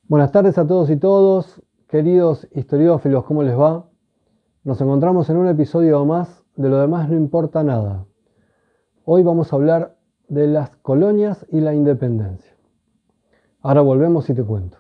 Buenas tardes a todos y todos, queridos historiófilos, ¿cómo les va? Nos encontramos en un episodio más de Lo demás no importa nada. Hoy vamos a hablar de las colonias y la independencia. Ahora volvemos y te cuento.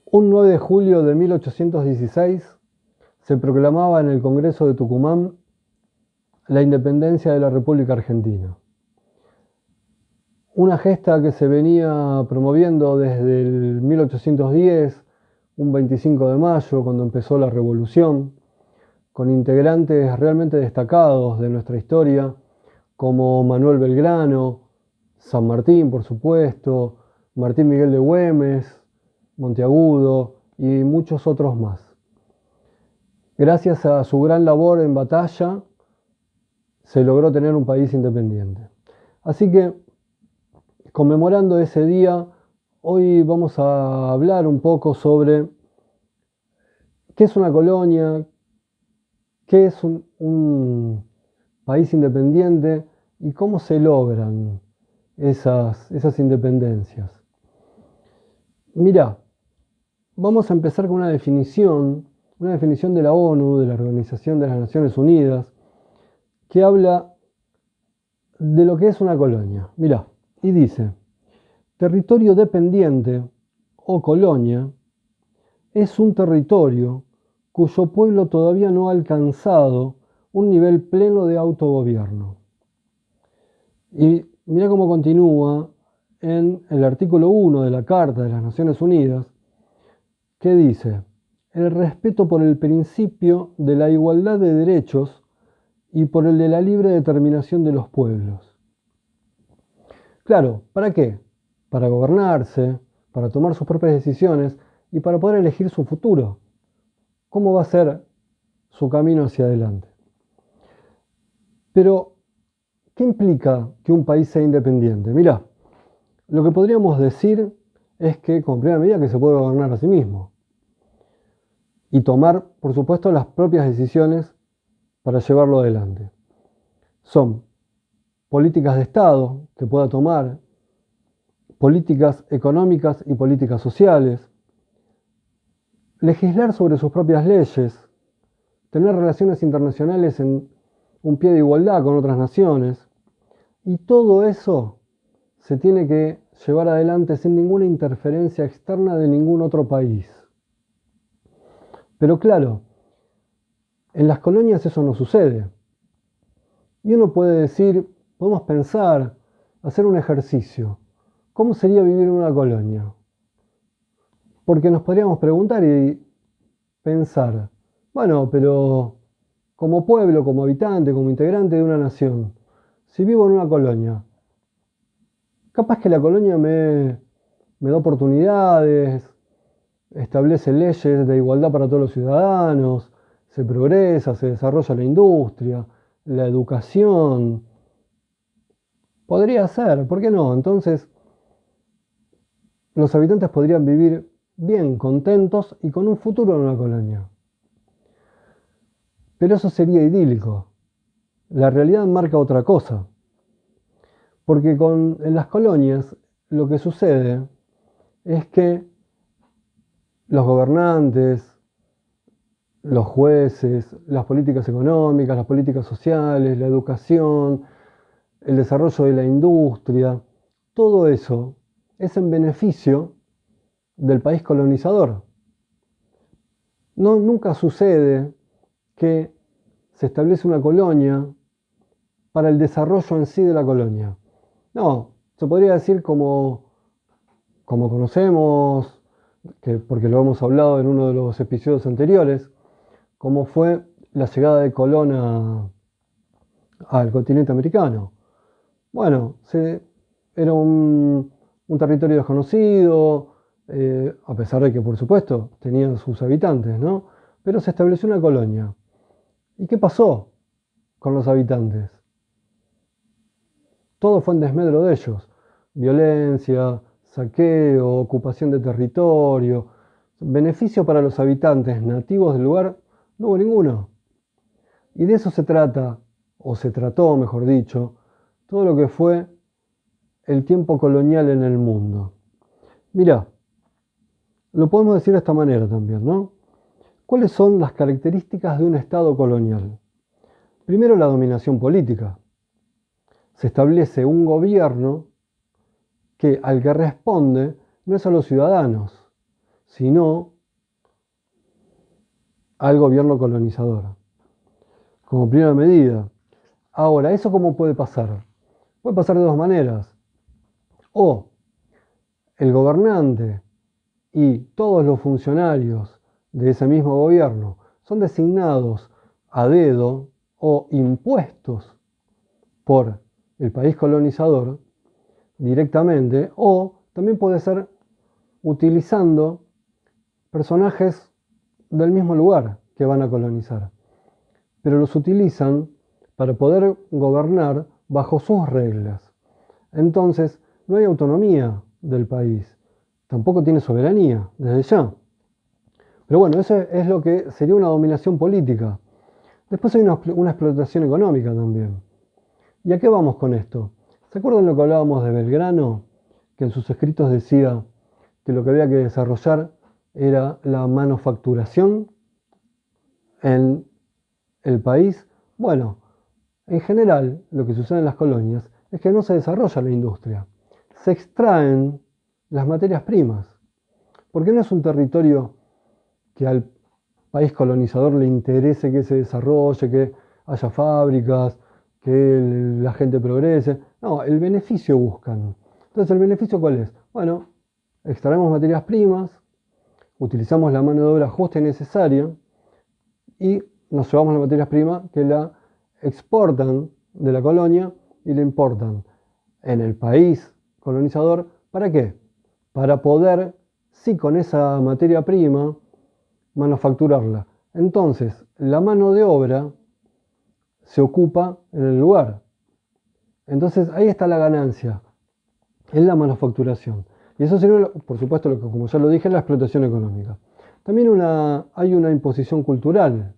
Un 9 de julio de 1816 se proclamaba en el Congreso de Tucumán la independencia de la República Argentina. Una gesta que se venía promoviendo desde el 1810, un 25 de mayo, cuando empezó la Revolución, con integrantes realmente destacados de nuestra historia, como Manuel Belgrano, San Martín, por supuesto, Martín Miguel de Güemes, Monteagudo y muchos otros más. Gracias a su gran labor en batalla, se logró tener un país independiente. Así que, conmemorando ese día, hoy vamos a hablar un poco sobre qué es una colonia, qué es un país independiente y cómo se logran esas independencias. Mirá, vamos a empezar con una definición de la ONU, de la Organización de las Naciones Unidas, que habla de lo que es una colonia. Mirá, y dice: territorio dependiente o colonia es un territorio cuyo pueblo todavía no ha alcanzado un nivel pleno de autogobierno. Y mira cómo continúa en el artículo 1 de la Carta de las Naciones Unidas, que dice: el respeto por el principio de la igualdad de derechos y por el de la libre determinación de los pueblos. Claro, ¿para qué? Para gobernarse, para tomar sus propias decisiones y para poder elegir su futuro. ¿Cómo va a ser su camino hacia adelante? Pero, ¿qué implica que un país sea independiente? Mirá, lo que podríamos decir es que, como primera medida, que se puede gobernar a sí mismo y tomar, por supuesto, las propias decisiones para llevarlo adelante. Son políticas de Estado que pueda tomar, políticas económicas y políticas sociales, legislar sobre sus propias leyes, tener relaciones internacionales en un pie de igualdad con otras naciones, y todo eso se tiene que llevar adelante sin ninguna interferencia externa de ningún otro país. Pero claro, en las colonias eso no sucede. Y uno puede decir, podemos pensar, hacer un ejercicio. ¿Cómo sería vivir en una colonia? Porque nos podríamos preguntar y pensar, bueno, pero como pueblo, como habitante, como integrante de una nación, si vivo en una colonia, capaz que la colonia me da oportunidades, establece leyes de igualdad para todos los ciudadanos, se progresa, se desarrolla la industria, la educación. Podría ser, ¿por qué no? Entonces, los habitantes podrían vivir bien, contentos y con un futuro en una colonia. Pero eso sería idílico. La realidad marca otra cosa. Porque en las colonias lo que sucede es que los gobernantes, los jueces, las políticas económicas, las políticas sociales, la educación, el desarrollo de la industria, todo eso es en beneficio del país colonizador. No, nunca sucede que se establece una colonia para el desarrollo en sí de la colonia. No, se podría decir como conocemos, porque lo hemos hablado en uno de los episodios anteriores, como fue la llegada de Colón al continente americano. Bueno, se era un territorio desconocido, a pesar de que, por supuesto, tenían sus habitantes, ¿no? Pero se estableció una colonia. ¿Y qué pasó con los habitantes? Todo fue en desmedro de ellos. Violencia, saqueo, ocupación de territorio, beneficio para los habitantes nativos del lugar, no hubo ninguno. Y de eso se trata, o se trató, mejor dicho, todo lo que fue el tiempo colonial en el mundo. Mirá, lo podemos decir de esta manera también, ¿no? ¿Cuáles son las características de un Estado colonial? Primero, la dominación política. Se establece un gobierno al que responde no es a los ciudadanos, sino al gobierno colonizador, como primera medida. Ahora, ¿eso cómo puede pasar? Puede pasar de dos maneras. O el gobernante y todos los funcionarios de ese mismo gobierno son designados a dedo o impuestos por el país colonizador directamente, o también puede ser utilizando personajes del mismo lugar que van a colonizar, pero los utilizan para poder gobernar bajo sus reglas. Entonces, no hay autonomía del país, tampoco tiene soberanía desde ya. Pero bueno, eso es lo que sería una dominación política. Después hay una explotación económica también. ¿Y a qué vamos con esto? ¿Se acuerdan lo que hablábamos de Belgrano? Que en sus escritos decía que lo que había que desarrollar era la manufacturación en el país. Bueno, en general lo que sucede en las colonias es que no se desarrolla la industria. Se extraen las materias primas. Porque no es un territorio que al país colonizador le interese que se desarrolle, que haya fábricas, que la gente progrese. No, el beneficio buscan. Entonces, ¿el beneficio cuál es? Bueno, extraemos materias primas, utilizamos la mano de obra justa y necesaria y nos llevamos las materias primas que la exportan de la colonia y la importan en el país colonizador. ¿Para qué? Para poder, sí, con esa materia prima, manufacturarla. Entonces, la mano de obra se ocupa en el lugar. Entonces, ahí está la ganancia, en la manufacturación. Y eso sería, por supuesto, lo que, como ya lo dije, la explotación económica. También hay una imposición cultural,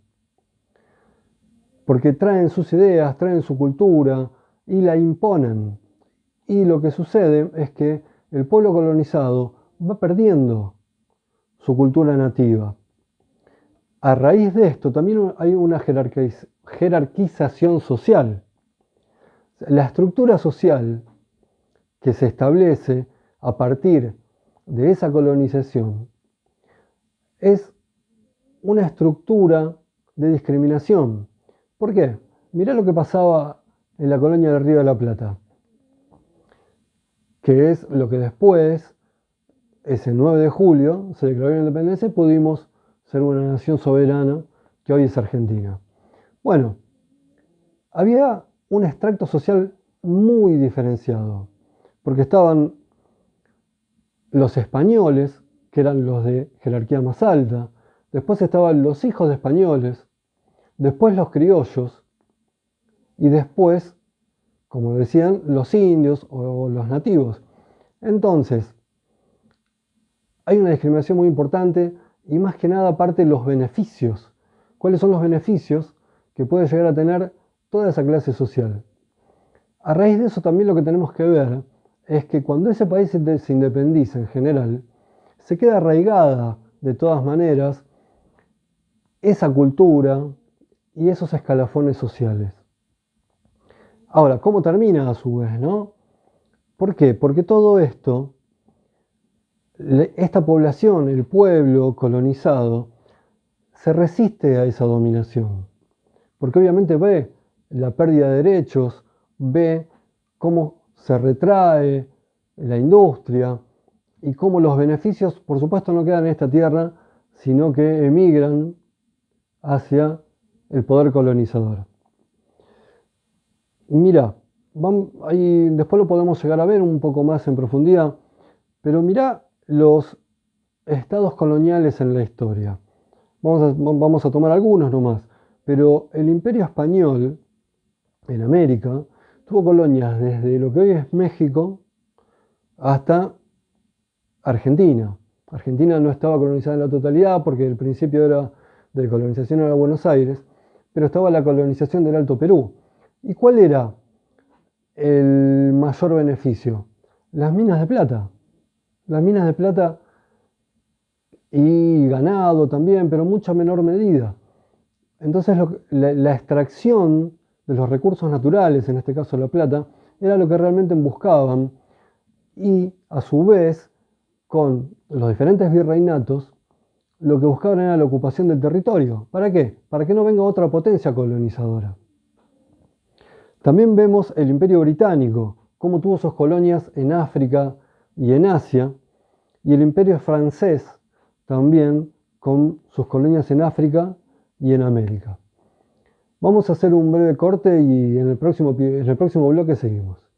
porque traen sus ideas, traen su cultura y la imponen. Y lo que sucede es que el pueblo colonizado va perdiendo su cultura nativa. A raíz de esto también hay una jerarquización social. La estructura social que se establece a partir de esa colonización es una estructura de discriminación. ¿Por qué? Mirá lo que pasaba en la colonia del Río de la Plata, que es lo que después, ese 9 de julio, se declaró la independencia y pudimos ser una nación soberana que hoy es Argentina. Bueno, había un extracto social muy diferenciado, porque estaban los españoles, que eran los de jerarquía más alta, después estaban los hijos de españoles, después los criollos, y después, como decían, los indios o los nativos. Entonces, hay una discriminación muy importante y más que nada aparte los beneficios. ¿Cuáles son los beneficios que puede llegar a tener toda esa clase social? A raíz de eso también lo que tenemos que ver es que cuando ese país se independiza en general, se queda arraigada de todas maneras esa cultura y esos escalafones sociales. Ahora, ¿cómo termina a su vez, no? ¿Por qué? Porque todo esto, esta población, el pueblo colonizado, se resiste a esa dominación. Porque obviamente ve la pérdida de derechos, ve cómo se retrae la industria y cómo los beneficios, por supuesto, no quedan en esta tierra, sino que emigran hacia el poder colonizador. Mira, ahí después lo podemos llegar a ver un poco más en profundidad, pero mirá los estados coloniales en la historia. Vamos a tomar algunos nomás, pero el Imperio Español en América tuvo colonias desde lo que hoy es México hasta Argentina. Argentina no estaba colonizada en la totalidad porque el principio de colonización era Buenos Aires, pero estaba la colonización del Alto Perú. ¿Y cuál era el mayor beneficio? Las minas de plata. Las minas de plata y ganado también, pero en mucha menor medida. Entonces la extracción de los recursos naturales, en este caso la plata, era lo que realmente buscaban y a su vez con los diferentes virreinatos lo que buscaban era la ocupación del territorio. ¿Para qué? Para que no venga otra potencia colonizadora. También vemos el Imperio Británico, cómo tuvo sus colonias en África y en Asia, y el Imperio francés también con sus colonias en África y en América. Vamos a hacer un breve corte y en el próximo bloque seguimos.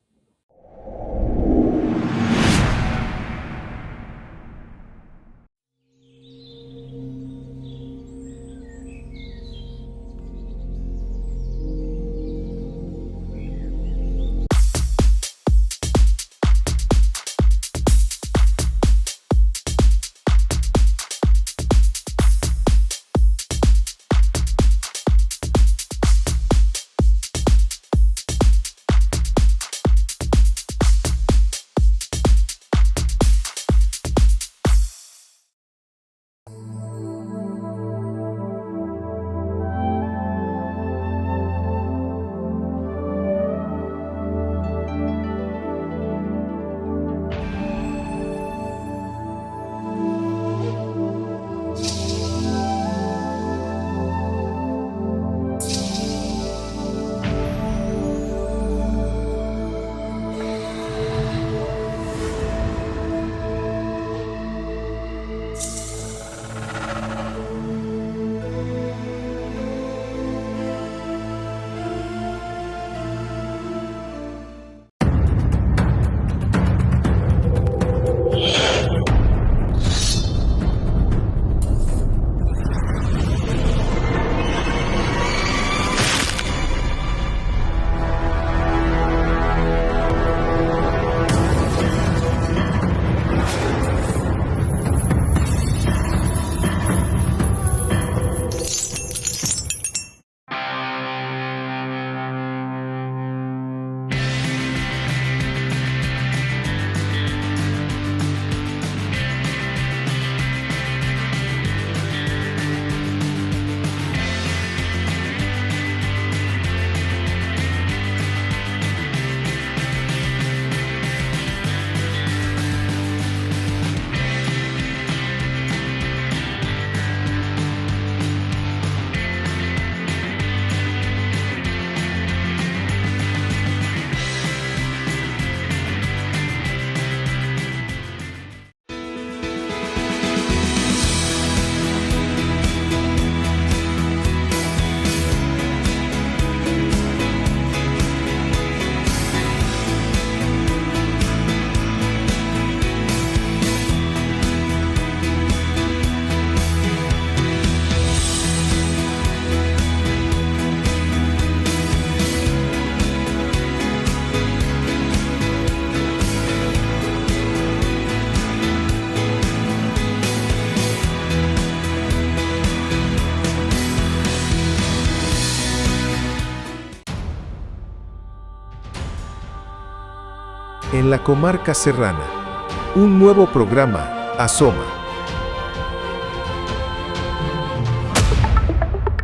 En la comarca serrana, un nuevo programa asoma.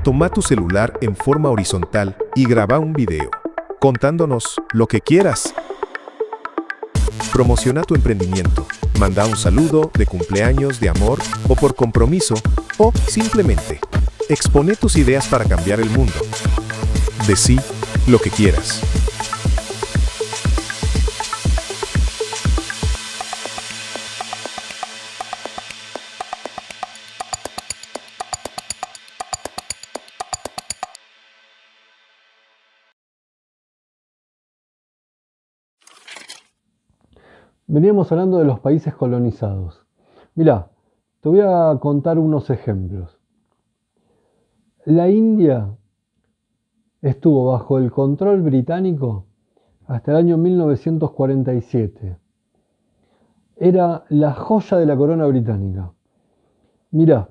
Toma tu celular en forma horizontal y graba un video, contándonos lo que quieras. Promociona tu emprendimiento, manda un saludo de cumpleaños, de amor o por compromiso, o simplemente expone tus ideas para cambiar el mundo. Decí lo que quieras. Veníamos hablando de los países colonizados. Mirá, te voy a contar unos ejemplos. La India estuvo bajo el control británico hasta el año 1947. Era la joya de la corona británica. Mirá,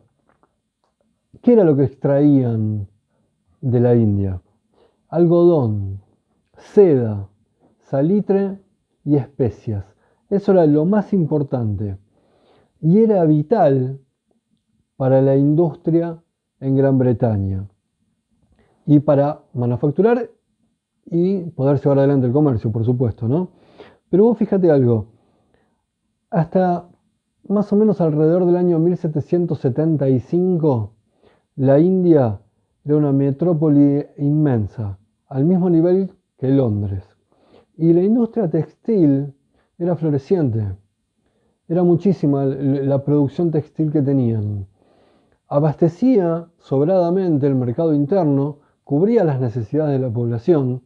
¿qué era lo que extraían de la India? Algodón, seda, salitre y especias. Eso era lo más importante. Y era vital para la industria en Gran Bretaña. Y para manufacturar y poder llevar adelante el comercio, por supuesto, ¿no? Pero vos fíjate algo. Hasta más o menos alrededor del año 1775, la India era una metrópoli inmensa, al mismo nivel que Londres. Y la industria textil era floreciente. Era muchísima la producción textil que tenían. Abastecía sobradamente el mercado interno, cubría las necesidades de la población.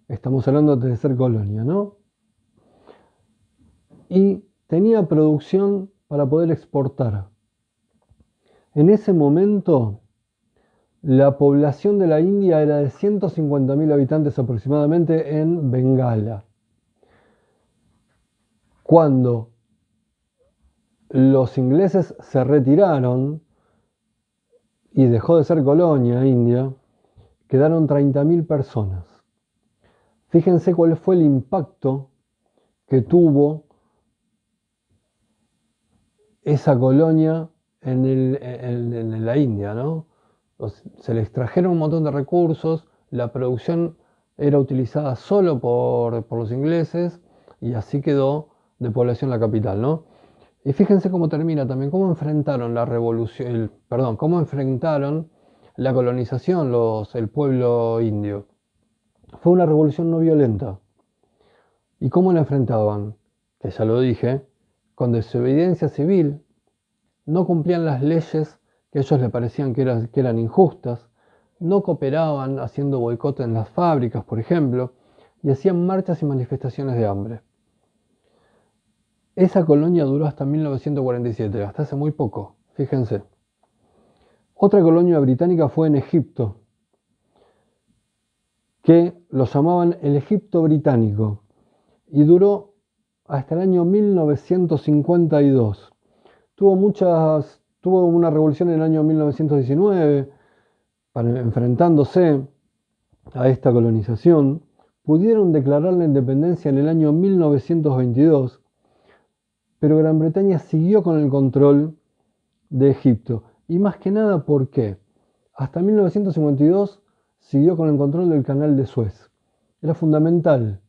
Estamos hablando de ser colonia, ¿no? Y tenía producción para poder exportar. En ese momento, la población de la India era de 150.000 habitantes aproximadamente en Bengala. Cuando los ingleses se retiraron y dejó de ser colonia India, quedaron 30.000 personas. Fíjense cuál fue el impacto que tuvo esa colonia en la India, ¿no? Se le extrajeron un montón de recursos, la producción era utilizada solo por los ingleses y así quedó de población la capital, ¿no? Y fíjense cómo termina también, cómo enfrentaron la revolución, cómo enfrentaron la colonización el pueblo indio. Fue una revolución no violenta. ¿Y cómo la enfrentaban? Que ya lo dije, con desobediencia civil, no cumplían las leyes que a ellos les parecían que eran injustas, no cooperaban haciendo boicot en las fábricas, por ejemplo, y hacían marchas y manifestaciones de hambre. Esa colonia duró hasta 1947, hasta hace muy poco, fíjense. Otra colonia británica fue en Egipto, que lo llamaban el Egipto británico, y duró hasta el año 1952. Tuvo una revolución en el año 1919, enfrentándose a esta colonización. Pudieron declarar la independencia en el año 1922, pero Gran Bretaña siguió con el control de Egipto. Y más que nada, ¿por qué? Hasta 1952 siguió con el control del canal de Suez. Era fundamental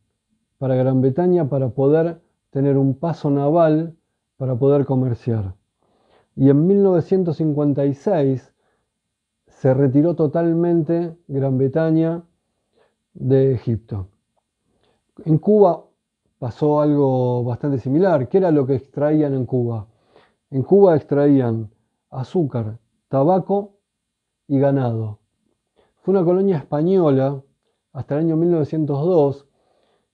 para Gran Bretaña para poder tener un paso naval, para poder comerciar. Y en 1956 se retiró totalmente Gran Bretaña de Egipto. En Cuba pasó algo bastante similar. ¿Qué era lo que extraían en Cuba? En Cuba extraían azúcar, tabaco y ganado. Fue una colonia española hasta el año 1902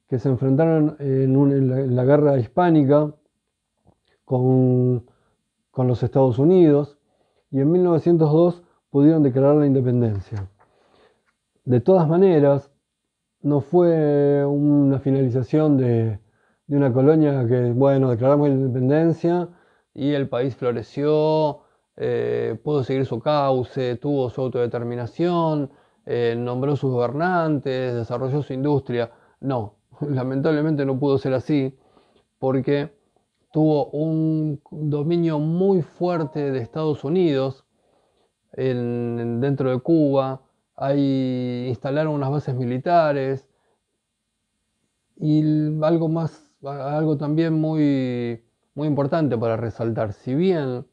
que se enfrentaron en la guerra hispánica con los Estados Unidos y en 1902 pudieron declarar la independencia. De todas maneras, no fue una finalización de una colonia que, bueno, declaramos la independencia y el país floreció, pudo seguir su cauce, tuvo su autodeterminación, nombró sus gobernantes, desarrolló su industria. No, lamentablemente no pudo ser así porque tuvo un dominio muy fuerte de Estados Unidos dentro de Cuba. Ahí instalaron unas bases militares y algo también muy, muy importante para resaltar. Si bien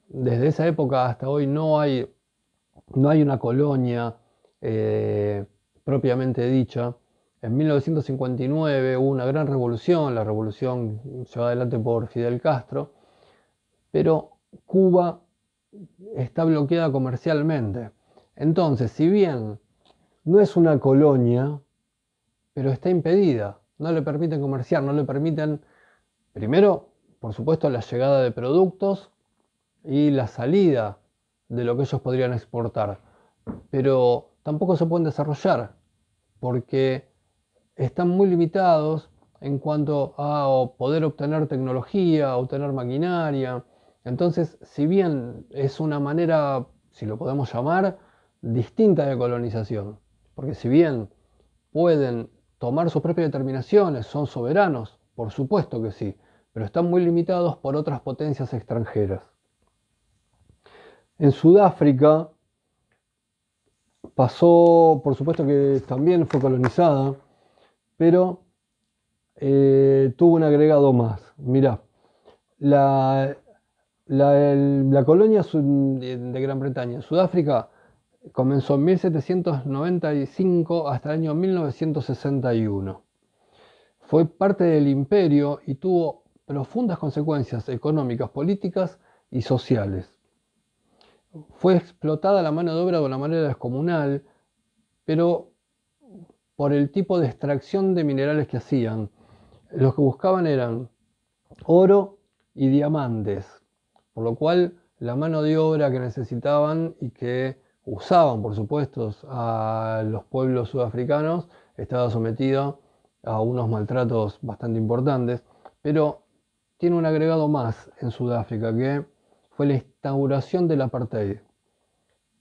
desde esa época hasta hoy no hay una colonia propiamente dicha, en 1959 hubo una gran revolución, la revolución llevada adelante por Fidel Castro, pero Cuba está bloqueada comercialmente. Entonces, si bien no es una colonia, pero está impedida, no le permiten comerciar, no le permiten Primero, por supuesto, la llegada de productos y la salida de lo que ellos podrían exportar. Pero tampoco se pueden desarrollar porque están muy limitados en cuanto a poder obtener tecnología, obtener maquinaria. Entonces, si bien es una manera, si lo podemos llamar, distinta de colonización, porque si bien pueden tomar sus propias determinaciones, son soberanos, por supuesto que sí, pero están muy limitados por otras potencias extranjeras. En Sudáfrica pasó, por supuesto que también fue colonizada, pero tuvo un agregado más. Mirá, la colonia de Gran Bretaña en Sudáfrica comenzó en 1795 hasta el año 1961. Fue parte del imperio y tuvo profundas consecuencias económicas, políticas y sociales. Fue explotada la mano de obra de una manera descomunal, pero por el tipo de extracción de minerales que hacían. Los que buscaban eran oro y diamantes, por lo cual la mano de obra que necesitaban y que usaban, por supuesto, a los pueblos sudafricanos estaba sometida a unos maltratos bastante importantes, pero tiene un agregado más en Sudáfrica, que fue la instauración del apartheid,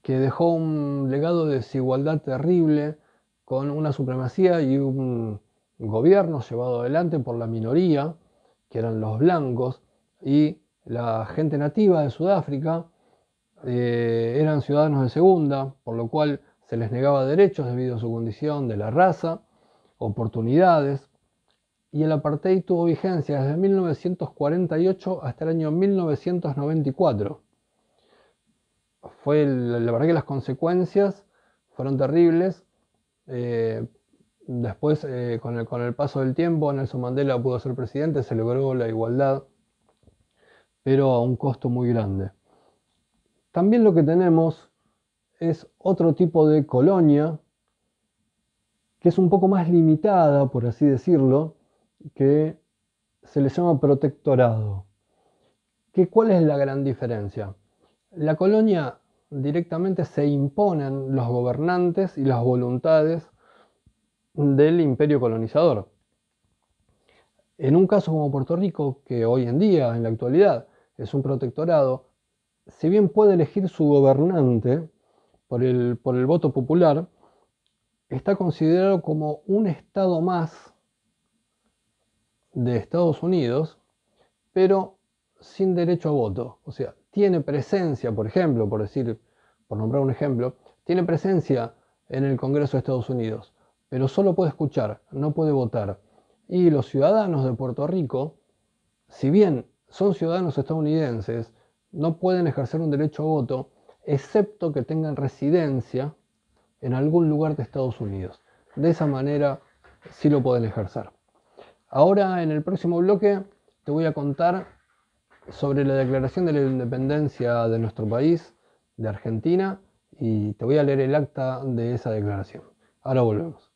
que dejó un legado de desigualdad terrible, con una supremacía y un gobierno llevado adelante por la minoría, que eran los blancos, y la gente nativa de Sudáfrica eran ciudadanos de segunda, por lo cual se les negaba derechos debido a su condición de la raza, oportunidades, y el apartheid tuvo vigencia desde 1948 hasta el año 1994. La verdad que las consecuencias fueron terribles. Después, con el paso del tiempo, Nelson Mandela pudo ser presidente, se logró la igualdad, pero a un costo muy grande. También lo que tenemos es otro tipo de colonia, que es un poco más limitada, por así decirlo, que se le llama protectorado. ¿Cuál es la gran diferencia? La colonia directamente se imponen los gobernantes y las voluntades del imperio colonizador. En un caso como Puerto Rico, que hoy en día, en la actualidad, es un protectorado, si bien puede elegir su gobernante por el voto popular, está considerado como un estado más de Estados Unidos, pero sin derecho a voto. O sea, tiene presencia, por ejemplo, por nombrar un ejemplo, tiene presencia en el Congreso de Estados Unidos, pero solo puede escuchar, no puede votar. Y los ciudadanos de Puerto Rico, si bien son ciudadanos estadounidenses, no pueden ejercer un derecho a voto, excepto que tengan residencia en algún lugar de Estados Unidos. De esa manera sí lo pueden ejercer. Ahora, en el próximo bloque, te voy a contar sobre la declaración de la independencia de nuestro país, de Argentina, y te voy a leer el acta de esa declaración. Ahora volvemos.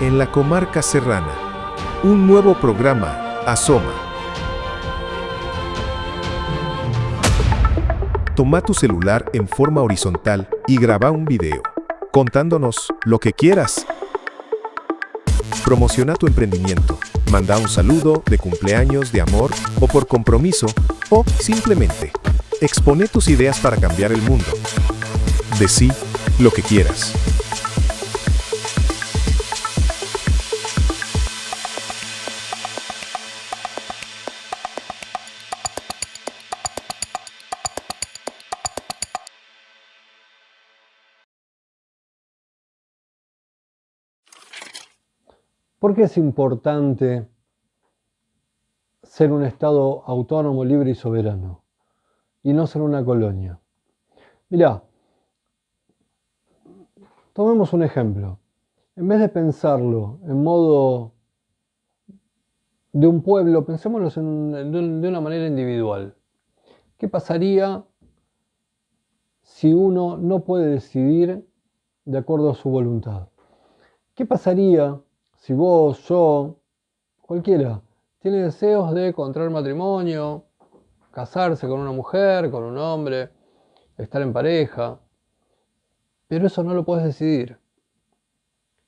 En la comarca serrana, un nuevo programa asoma. Toma tu celular en forma horizontal y graba un video, contándonos lo que quieras. Promociona tu emprendimiento, manda un saludo de cumpleaños, de amor o por compromiso, o simplemente expone tus ideas para cambiar el mundo. Decí lo que quieras. ¿Por qué es importante ser un Estado autónomo, libre y soberano y no ser una colonia? Mirá, tomemos un ejemplo. En vez de pensarlo en modo de un pueblo, pensémoslo de una manera individual. ¿Qué pasaría si uno no puede decidir de acuerdo a su voluntad? ¿Qué pasaría si vos, yo, cualquiera, tiene deseos de contraer matrimonio, casarse con una mujer, con un hombre, estar en pareja, pero eso no lo podés decidir?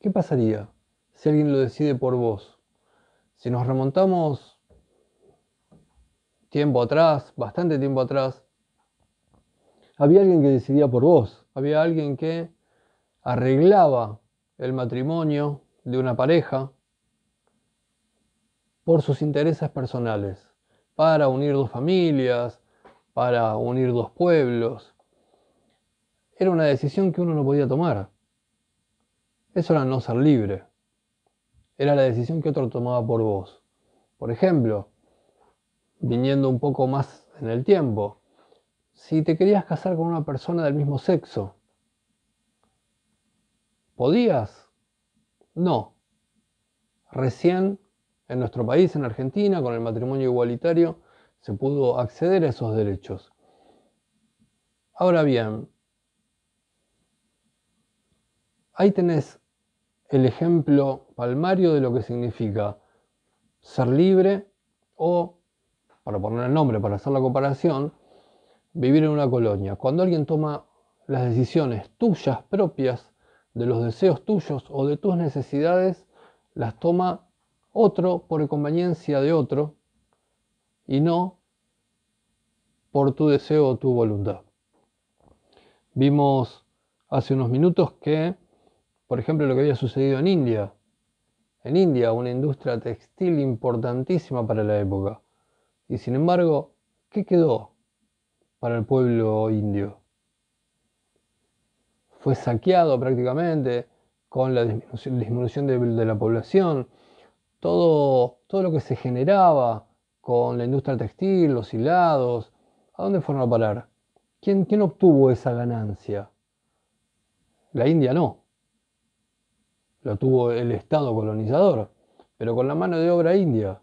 ¿Qué pasaría si alguien lo decide por vos? Si nos remontamos tiempo atrás, bastante tiempo atrás, había alguien que decidía por vos, había alguien que arreglaba el matrimonio de una pareja por sus intereses personales, para unir dos familias, para unir dos pueblos. Era una decisión que uno no podía tomar. Eso era no ser libre. Era la decisión que otro tomaba por vos. Por ejemplo, viniendo un poco más en el tiempo, si te querías casar con una persona del mismo sexo, ¿podías? No. Recién en nuestro país, en Argentina, con el matrimonio igualitario, se pudo acceder a esos derechos. Ahora bien, ahí tenés el ejemplo palmario de lo que significa ser libre o, para poner el nombre, para hacer la comparación, vivir en una colonia. Cuando alguien toma las decisiones tuyas propias, de los deseos tuyos o de tus necesidades, las toma otro por conveniencia de otro y no por tu deseo o tu voluntad. Vimos hace unos minutos que, por ejemplo, lo que había sucedido en India. En India, una industria textil importantísima para la época. Y sin embargo, ¿qué quedó para el pueblo indio? Fue saqueado prácticamente con la disminución de la población. Todo lo que se generaba con la industria textil, los hilados, ¿a dónde fueron a parar? ¿Quién obtuvo esa ganancia? La India no. Lo tuvo el Estado colonizador, pero con la mano de obra india.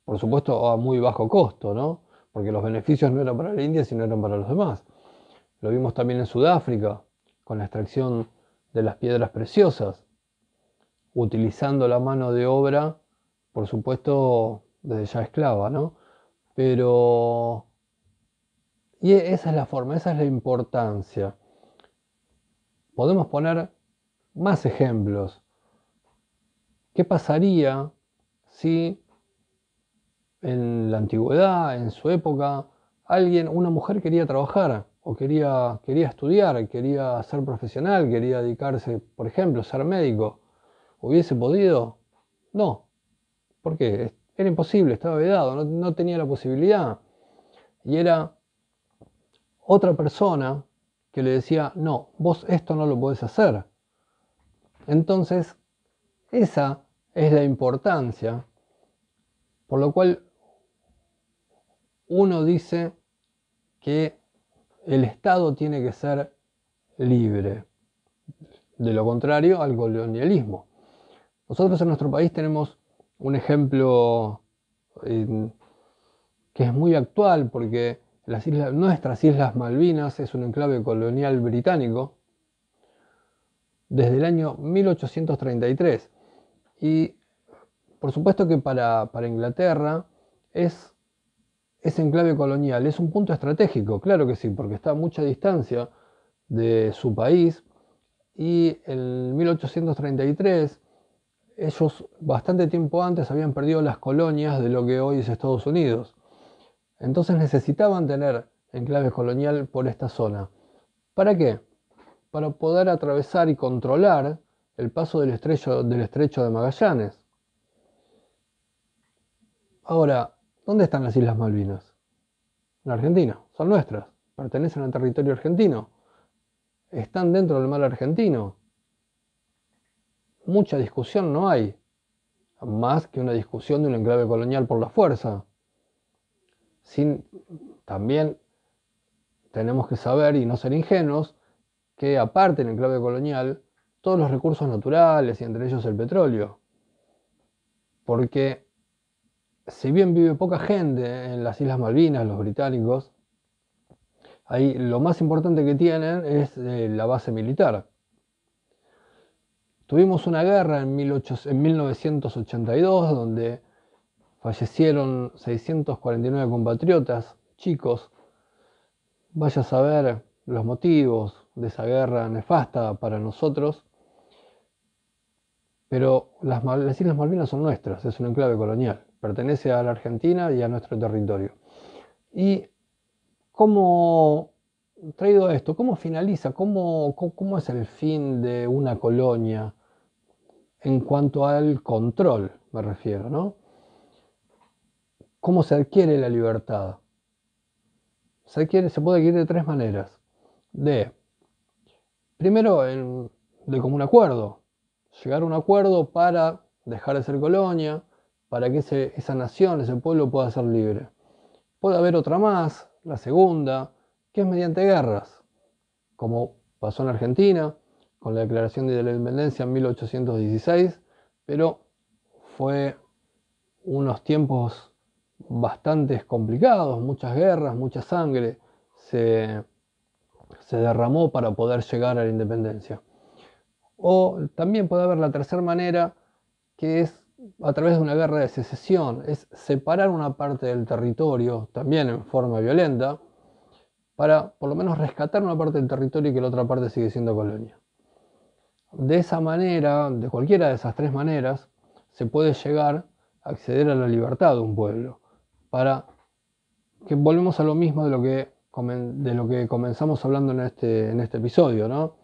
Por supuesto a muy bajo costo, ¿no? Porque los beneficios no eran para la India, sino eran para los demás. Lo vimos también en Sudáfrica, con la extracción de las piedras preciosas, utilizando la mano de obra, por supuesto, desde ya esclava, ¿no? Pero... Y esa es la forma, esa es la importancia. Podemos poner más ejemplos. ¿Qué pasaría si en la antigüedad, en su época, una mujer quería trabajar o quería estudiar, quería ser profesional, quería dedicarse, por ejemplo, a ser médico? ¿Hubiese podido? No. ¿Por qué? Era imposible, estaba vedado, no tenía la posibilidad. Y era otra persona que le decía, no, vos esto no lo podés hacer. Entonces, esa es la importancia, por lo cual uno dice que el Estado tiene que ser libre. De lo contrario al colonialismo. Nosotros en nuestro país tenemos un ejemplo que es muy actual porque nuestras Islas Malvinas es un enclave colonial británico, desde el año 1833. Y por supuesto que para Inglaterra es enclave colonial, es un punto estratégico, claro que sí, porque está a mucha distancia de su país. Y en 1833 ellos bastante tiempo antes habían perdido las colonias de lo que hoy es Estados Unidos. Entonces necesitaban tener enclave colonial por esta zona. ¿Para qué? Para poder atravesar y controlar el paso del estrecho de Magallanes. Ahora, ¿dónde están las Islas Malvinas? En Argentina, son nuestras, pertenecen al territorio argentino, están dentro del mar argentino. Mucha discusión no hay, más que una discusión de un enclave colonial por la fuerza. También tenemos que saber y no ser ingenuos que aparte del enclave colonial, todos los recursos naturales y entre ellos el petróleo. Porque si bien vive poca gente en las Islas Malvinas, los británicos, ahí lo más importante que tienen es la base militar. Tuvimos una guerra en 1982 donde fallecieron 649 compatriotas, chicos. Vaya a saber los motivos de esa guerra nefasta para nosotros. Pero las Islas Malvinas son nuestras, es un enclave colonial, pertenece a la Argentina y a nuestro territorio. ¿Y cómo, traído esto, cómo finaliza, cómo es el fin de una colonia en cuanto al control, me refiero, ¿no? ¿Cómo se adquiere la libertad? Se puede adquirir de tres maneras. Primero, de común acuerdo. Llegar a un acuerdo para dejar de ser colonia, para que esa nación, ese pueblo pueda ser libre. Puede haber otra más, la segunda, que es mediante guerras, como pasó en Argentina, con la Declaración de la Independencia en 1816, pero fue unos tiempos bastante complicados, muchas guerras, mucha sangre se derramó para poder llegar a la independencia. O también puede haber la tercera manera, que es a través de una guerra de secesión, es separar una parte del territorio, también en forma violenta, para por lo menos rescatar una parte del territorio y que la otra parte sigue siendo colonia. De esa manera, de cualquiera de esas tres maneras, se puede llegar a acceder a la libertad de un pueblo, para que volvemos a lo mismo de lo que comenzamos hablando en este episodio, ¿no?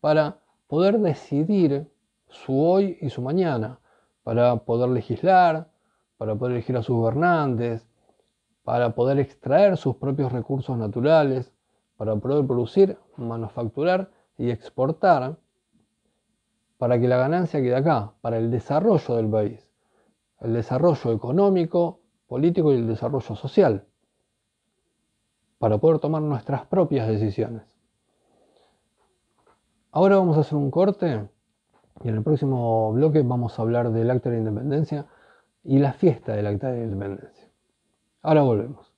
Para poder decidir su hoy y su mañana, para poder legislar, para poder elegir a sus gobernantes, para poder extraer sus propios recursos naturales, para poder producir, manufacturar y exportar, para que la ganancia quede acá, para el desarrollo del país, el desarrollo económico, político y el desarrollo social, para poder tomar nuestras propias decisiones. Ahora vamos a hacer un corte y en el próximo bloque vamos a hablar del Acta de la Independencia y la fiesta del Acta de la Independencia. Ahora volvemos.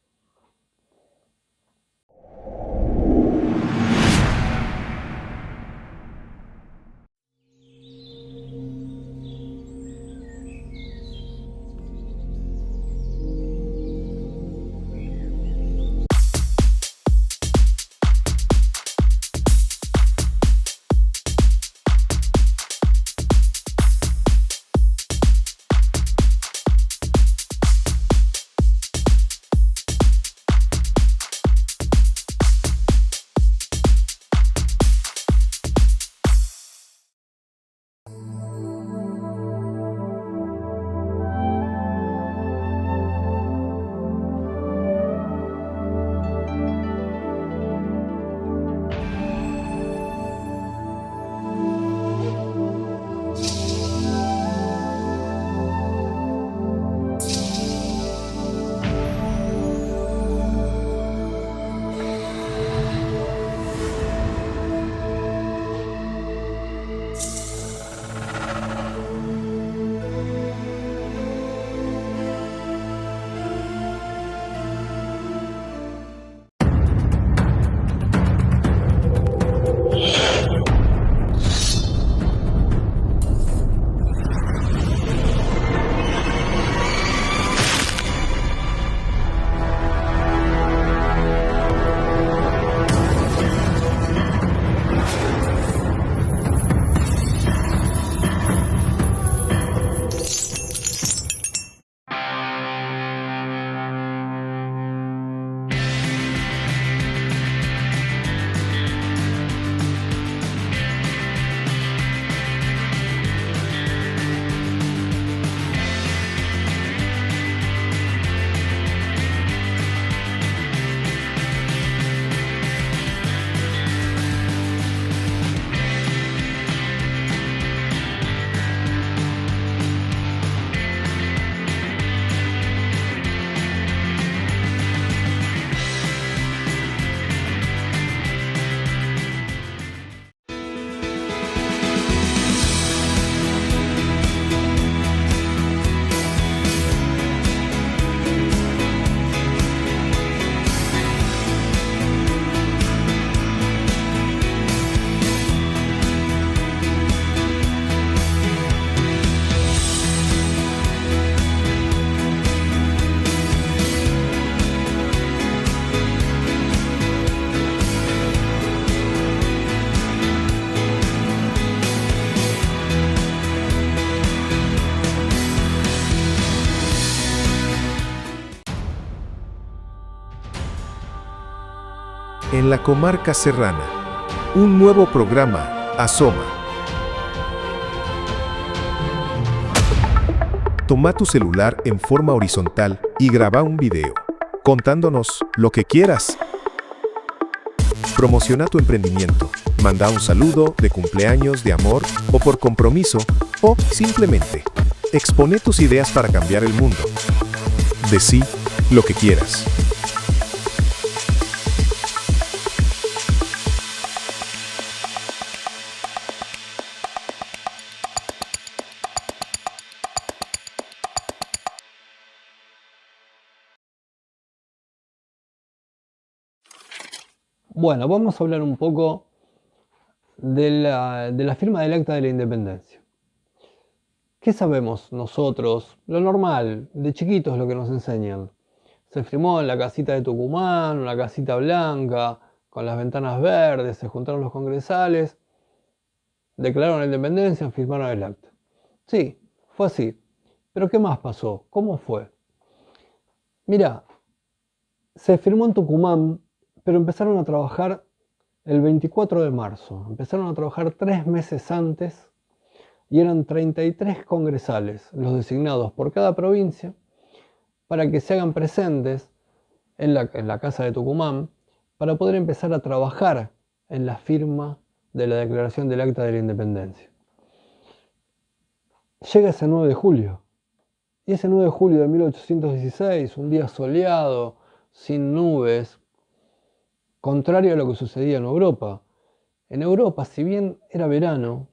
en la comarca serrana. Un nuevo programa asoma. Toma tu celular en forma horizontal y graba un video, contándonos lo que quieras. Promociona tu emprendimiento, manda un saludo de cumpleaños, de amor o por compromiso, o simplemente expone tus ideas para cambiar el mundo. Decí lo que quieras. Bueno, vamos a hablar un poco de la firma del Acta de la Independencia. ¿Qué sabemos nosotros? Lo normal, de chiquitos lo que nos enseñan. Se firmó en la casita de Tucumán, una casita blanca, con las ventanas verdes, se juntaron los congresales, declararon la independencia, firmaron el acta. Sí, fue así. Pero ¿qué más pasó? ¿Cómo fue? Mira, se firmó en Tucumán, pero empezaron a trabajar el 24 de marzo. Empezaron a trabajar 3 meses antes y eran 33 congresales, los designados por cada provincia, para que se hagan presentes en la casa de Tucumán, para poder empezar a trabajar en la firma de la declaración del Acta de la Independencia. Llega ese 9 de julio, y ese 9 de julio de 1816, un día soleado, sin nubes, contrario a lo que sucedía en Europa. En Europa, si bien era verano,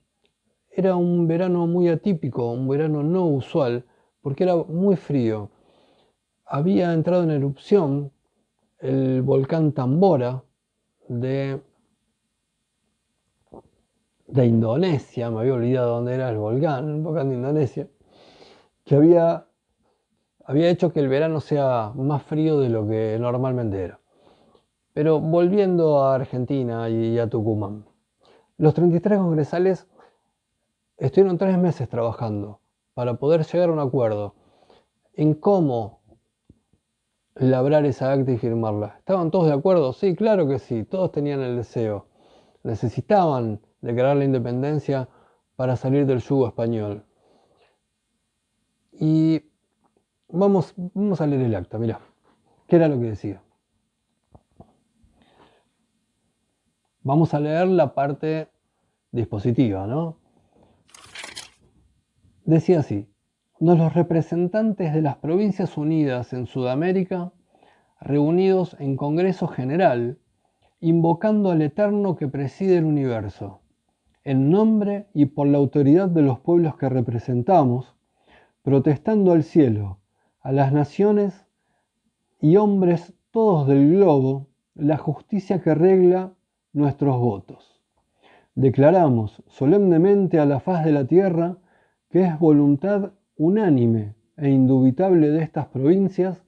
era un verano muy atípico, un verano no usual, porque era muy frío. Había entrado en erupción el volcán Tambora de Indonesia, me había olvidado dónde era el volcán de Indonesia, que había hecho que el verano sea más frío de lo que normalmente era. Pero volviendo a Argentina y a Tucumán, los 33 congresales estuvieron 3 meses trabajando para poder llegar a un acuerdo en cómo labrar esa acta y firmarla. ¿Estaban todos de acuerdo? Sí, claro que sí, todos tenían el deseo. Necesitaban declarar la independencia para salir del yugo español. Y vamos a leer el acta, mirá, ¿qué era lo que decía? Vamos a leer la parte dispositiva, ¿no? Decía así: los representantes de las Provincias Unidas en Sudamérica, reunidos en Congreso General, invocando al Eterno que preside el universo, en nombre y por la autoridad de los pueblos que representamos, protestando al cielo, a las naciones y hombres todos del globo, la justicia que regla nuestros votos. Declaramos solemnemente a la faz de la tierra que es voluntad unánime e indubitable de estas provincias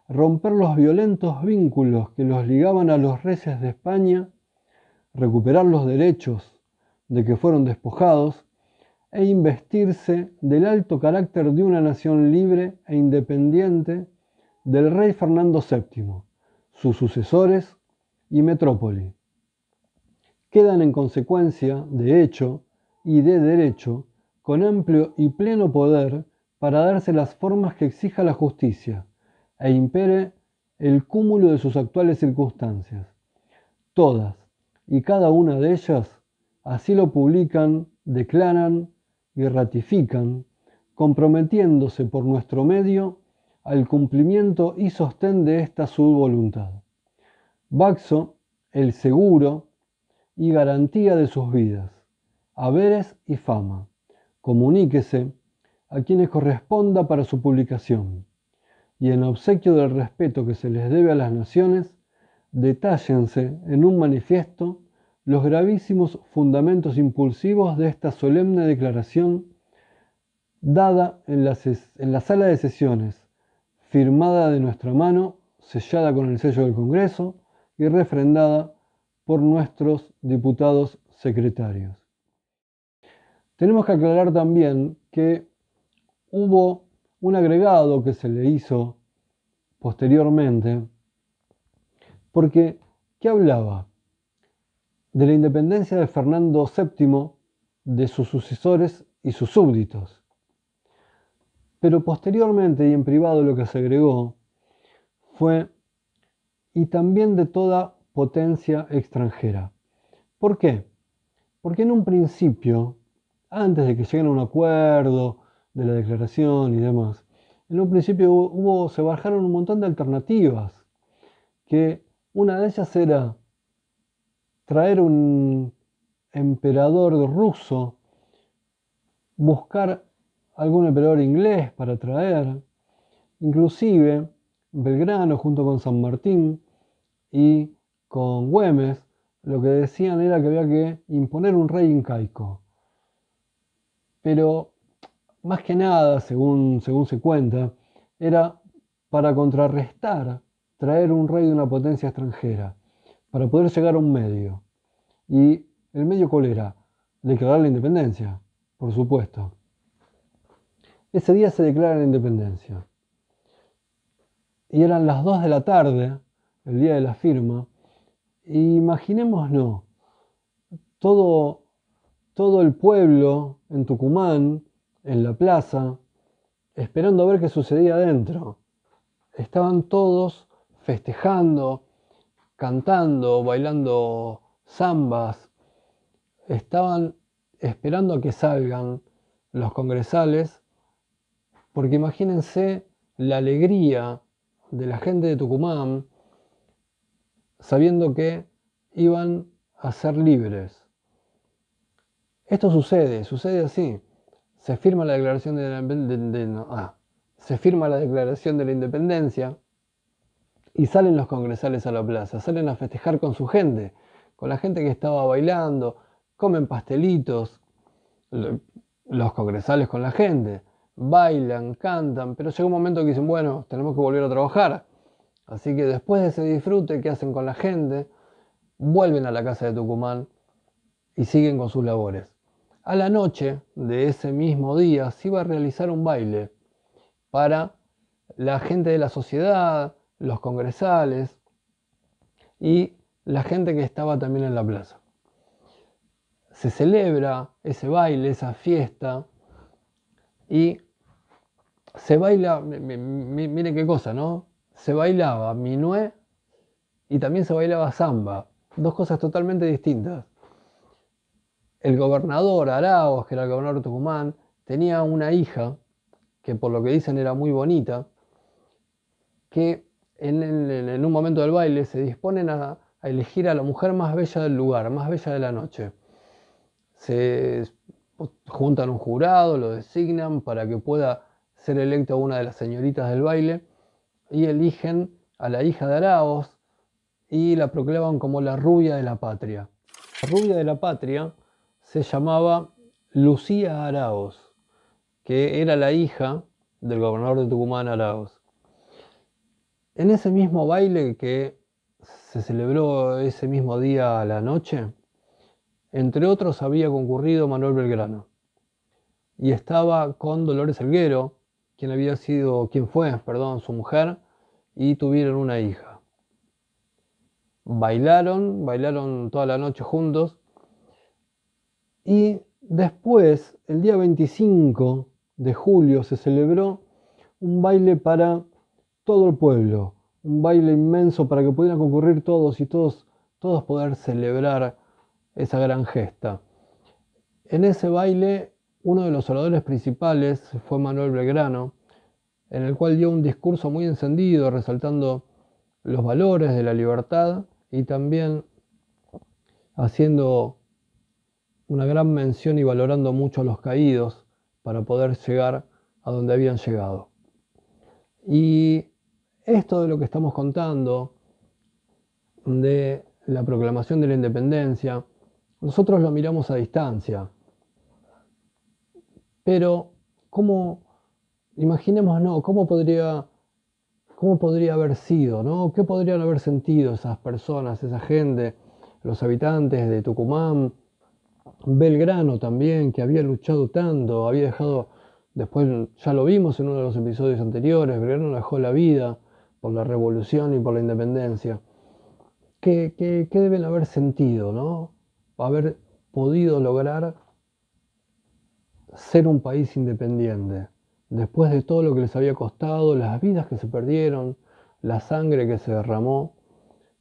romper los violentos vínculos que los ligaban a los reyes de España, recuperar los derechos de que fueron despojados e investirse del alto carácter de una nación libre e independiente del rey Fernando VII, sus sucesores y metrópoli. Quedan en consecuencia, de hecho y de derecho, con amplio y pleno poder para darse las formas que exija la justicia e impere el cúmulo de sus actuales circunstancias. Todas y cada una de ellas así lo publican, declaran y ratifican, comprometiéndose por nuestro medio al cumplimiento y sostén de esta su voluntad. Baxo, el seguro y garantía de sus vidas, haberes y fama. Comuníquese a quienes corresponda para su publicación, y en obsequio del respeto que se les debe a las naciones, detállense en un manifiesto los gravísimos fundamentos impulsivos de esta solemne declaración dada en la sala de sesiones, firmada de nuestra mano, sellada con el sello del Congreso y refrendada por nuestros diputados secretarios. Tenemos que aclarar también que hubo un agregado que se le hizo posteriormente, porque que hablaba de la independencia de Fernando VII, de sus sucesores y sus súbditos. Pero posteriormente y en privado lo que se agregó fue y también de toda potencia extranjera. ¿Por qué? Porque en un principio, antes de que lleguen a un acuerdo de la declaración y demás, en un principio se bajaron un montón de alternativas, que una de ellas era traer un emperador ruso, buscar algún emperador inglés para traer, inclusive Belgrano junto con San Martín y con Güemes, lo que decían era que había que imponer un rey incaico. Pero más que nada, según se cuenta, era para contrarrestar, traer un rey de una potencia extranjera, para poder llegar a un medio. ¿Y el medio cuál era? Declarar la independencia, por supuesto. Ese día se declara la independencia. Y eran las 2 de la tarde, el día de la firma. Y imaginémonos, todo el pueblo en Tucumán, en la plaza, esperando a ver qué sucedía adentro. Estaban todos festejando, cantando, bailando zambas. Estaban esperando a que salgan los congresales, porque imagínense la alegría de la gente de Tucumán sabiendo que iban a ser libres. Esto sucede así. Se firma la declaración se firma la declaración de la independencia y salen los congresales a la plaza, salen a festejar con su gente, con la gente que estaba bailando, comen pastelitos, los congresales con la gente, bailan, cantan, pero llega un momento que dicen, bueno, tenemos que volver a trabajar. Así que después de ese disfrute que hacen con la gente, vuelven a la casa de Tucumán y siguen con sus labores. A la noche de ese mismo día se iba a realizar un baile para la gente de la sociedad, los congresales y la gente que estaba también en la plaza. Se celebra ese baile, esa fiesta, y se baila, miren qué cosa, ¿no? Se bailaba minué y también se bailaba samba, dos cosas totalmente distintas. El gobernador Araos, que era el gobernador de Tucumán, tenía una hija, que por lo que dicen era muy bonita, que en un momento del baile se disponen a elegir a la mujer más bella del lugar, más bella de la noche. Se juntan un jurado, lo designan para que pueda ser electa una de las señoritas del baile y eligen a la hija de Araos y la proclaman como la rubia de la patria. La rubia de la patria se llamaba Lucía Araos, que era la hija del gobernador de Tucumán, Araos. En ese mismo baile que se celebró ese mismo día a la noche, entre otros había concurrido Manuel Belgrano. Y estaba con Dolores Helguero, quien fue su mujer, y tuvieron una hija. Bailaron toda la noche juntos. Y después, el día 25 de julio, se celebró un baile para todo el pueblo, un baile inmenso para que pudieran concurrir todos y todos poder celebrar esa gran gesta. En ese baile, uno de los oradores principales fue Manuel Belgrano, en el cual dio un discurso muy encendido, resaltando los valores de la libertad y también haciendo una gran mención y valorando mucho a los caídos para poder llegar a donde habían llegado. Y esto de lo que estamos contando, de la proclamación de la independencia, nosotros lo miramos a distancia. Pero, imaginémonos, ¿cómo podría haber sido, ¿no? ¿Qué podrían haber sentido esas personas, esa gente, los habitantes de Tucumán? Belgrano también, que había luchado tanto, había dejado, después ya lo vimos en uno de los episodios anteriores, Belgrano dejó la vida por la revolución y por la independencia. ¿Qué deben haber sentido, ¿no? Haber podido lograr ser un país independiente, después de todo lo que les había costado, las vidas que se perdieron, la sangre que se derramó,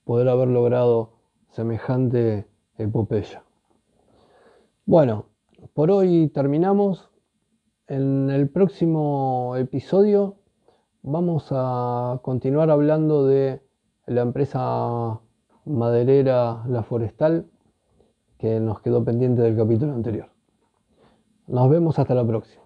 poder haber logrado semejante epopeya. Bueno, por hoy terminamos. En el próximo episodio vamos a continuar hablando de la empresa maderera La Forestal, que nos quedó pendiente del capítulo anterior. Nos vemos hasta la próxima.